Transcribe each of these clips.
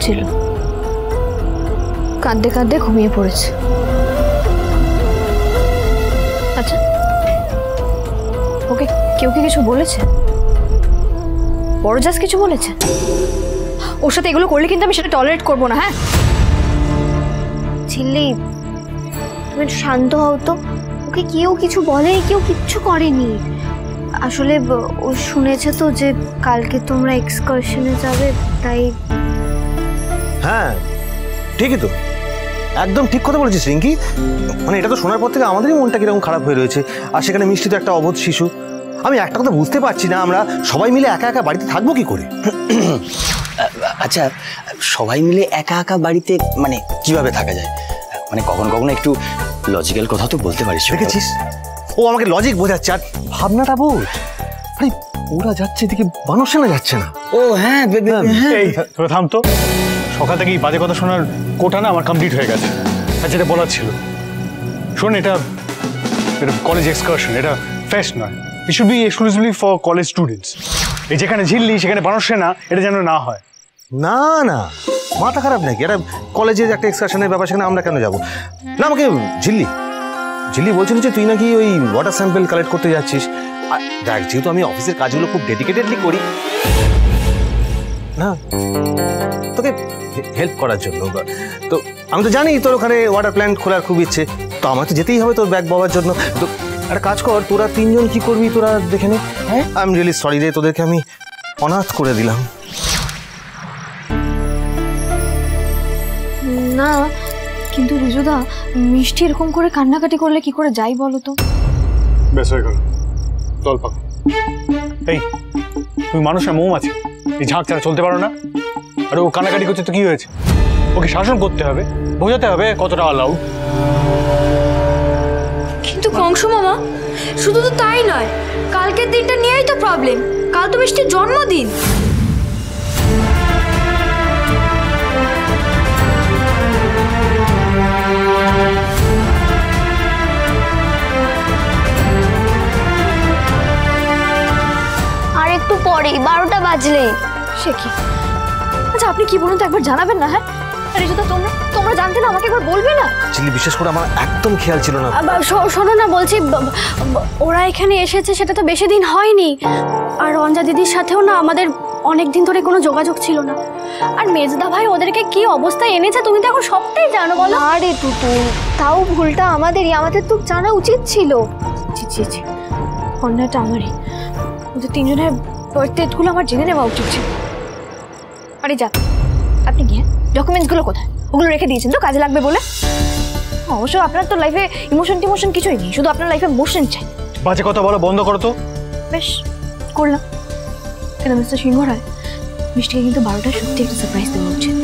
হচ্ছিল, কাঁদতে কাঁদতে ঘুমিয়ে পড়েছে। আচ্ছা, ওকে কেউ কি কিছু বলেছে? বড় জাজ কিছু বলেছে? ওর সাথে এগুলো করলে কিন্তু আমি সেটা টলারেট করবো না। হ্যাঁ ঝিল্লি, তুমি একটু শান্ত হও তো। ওকে কেউ কিছু বলে, কেউ কিচ্ছু করেনি। আসলে ও শুনেছে তো যে কালকে তোমরা এক্সকারশনে যাবে, তাই। হ্যাঁ ঠিকই তো, একদম ঠিক কথা বলেছিস রিঙ্কি। মানে এটা তো শোনার পর থেকে আমাদেরই মনটা কিরকম খারাপ হয়ে রয়েছে। আর সেখানে মিষ্টি তো একটা অবোধ শিশু। আমি একটা কথা বুঝতে পারছি না, আমরা সবাই মিলে একা একা বাড়িতে থাকবো কি করে? আচ্ছা, সবাই মিলে একা একা বাড়িতে মানে কিভাবে থাকা যায়? মানে কখনো কখনো একটু লজিক্যাল কথা তো বলতে পারিস। দেখেছিস, ও আমাকে লজিক বোঝাচ্ছে, আর ভাবনাটা বোঝ। আরে ওরা যাচ্ছে এদিকে, বানরসেনা যাচ্ছে না। ও হ্যাঁ, এই তোরা থাম তো। সকাল থেকেই বাজে কথা শোনার কোটা না আমার কমপ্লিট হয়ে গেছে। আর যেটা বলার ছিল, শোন, এটা কলেজ এক্সকারশন, এটা ফেস্ট নয়। It should be exclusively for college students. এই যেখানে ঝিল্লি সেখানে বানরসেনা, এটা যেন না হয়। না না, মাথা খারাপ নাকি? এটা কলেজের একটা এক্সকারশনের ব্যাপার, সেখানে আমরা কেন যাবো? না, আমাকে ঝিল্লি বলছিল যে তুই নাকি ওই ওয়াটার স্যাম্পল কালেক্ট করতে যাচ্ছিস। দেখ, যেহেতু আমি অফিসের কাজগুলো খুব ডেডিকেটেডলি করি না, তোকে হেল্প করার জন্য। তো আমি তো জানি তোর ওখানে ওয়াটার প্ল্যান্ট খোলার খুব ইচ্ছে, তো আমার তো যেতেই হবে তোর ব্যাগ পাওয়ার জন্য। তো একটা কাজ কর, তোরা তিনজন কি করবি তোরা দেখে নে। হ্যাঁ, আই এম রিয়েলি সরি রে, তোদেরকে আমি অনাথ করে দিলাম। না, কিন্তু রিজুদা, মিষ্টি এরকম করে কান্নাকাটি করলে কি করে যাই বলো তো? বেশ হয়ে গেল, চল পাক। এই তুমি মানুষ না মৌমাছি, এই ঝাঁক ছাড়া চলতে পারো না। আর ও কান্নাকাটি করছে তো কি হয়েছে? ওকে শাসন করতে হবে, বোঝাতে হবে কতটা অ্যালাউড। কিন্তু কংসু মামা, শুধু তো তাই নয়, কালকের দিনটা নিয়েই তো প্রবলেম। কাল তো মিষ্টির জন্মদিন। আর একটু পরে 12টা বাজলেই। সে কি? আচ্ছা, আপনি কি বলুন তো, একবার জানাবেন না? হ্যাঁ রিজুদা, তোমরা জানতে না, আমাকে একবার বলবে না? চিল্লি, বিশেষ করে আমার একদম খেয়াল ছিল না। শোনো না, বলছি ওরা এখানে এসেছে সেটা তো বেশি দিন হয়নি। আর রঞ্জা দিদির সাথেও না আমাদের অনেক দিন ধরে কোনো যোগাযোগ ছিল না। আর মেজদা ভাই ওদেরকে কি অবস্থায় এনেছে তুমি তো এখন সবটাই জানো, বলো? আরে টুটুল, তাও ভুলটা আমাদেরই, আমাদের তো জানা উচিত ছিল। ছি, অন্যটা আমারই। ওদের তিনজনের বার্থডেটগুলো আমার জেনে নেওয়া উচিত ছিল। আরে যা, আপনি গিয়ে ডকুমেন্টসগুলো কোথায়? ওগুলো রেখে দিয়েছেন তো কাজে লাগবে বলে? অবশ্য আপনার তো লাইফে ইমোশন কিছুই নেই, শুধু আপনার লাইফে মোশন চাই। বাজে কথা বলা বন্ধ করো তো। বেশ করলাম। কিন্তু মিস্টার সিংহ রায়, মিষ্টিকে কিন্তু 12টায় সত্যি একটা সারপ্রাইজ দেওয়া উচিত।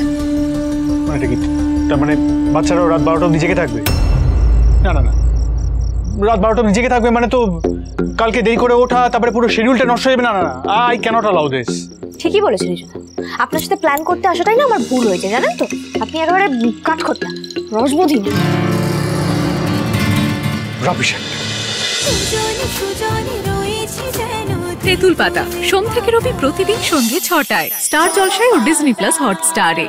মানে কি? তার মানে বাচ্চারাও রাত 12টা অবধি জেগে থাকবে? না, রাত 12টা অবধি জেগে থাকবে মানে তো কালকে দেরি করে ওঠা, তারপরে পুরো শিডিউলটা নষ্ট হয়ে যাবে। না, আই ক্যানট অ্যালাউ দিস। ঠিকই বলেছেন রিজুদা, আপনার সাথে প্ল্যান করতে আসাটাই না আমার ভুল হয়েছে, জানেন তো? আপনি একেবারে কাট করতে রসবোধী না। রাবিশ। তেঁতুল পাতা সোম থেকে রবি প্রতিদিন সন্ধ্যে 6টায় স্টার জলসায় ও ডিজনি প্লাস হটস্টারে।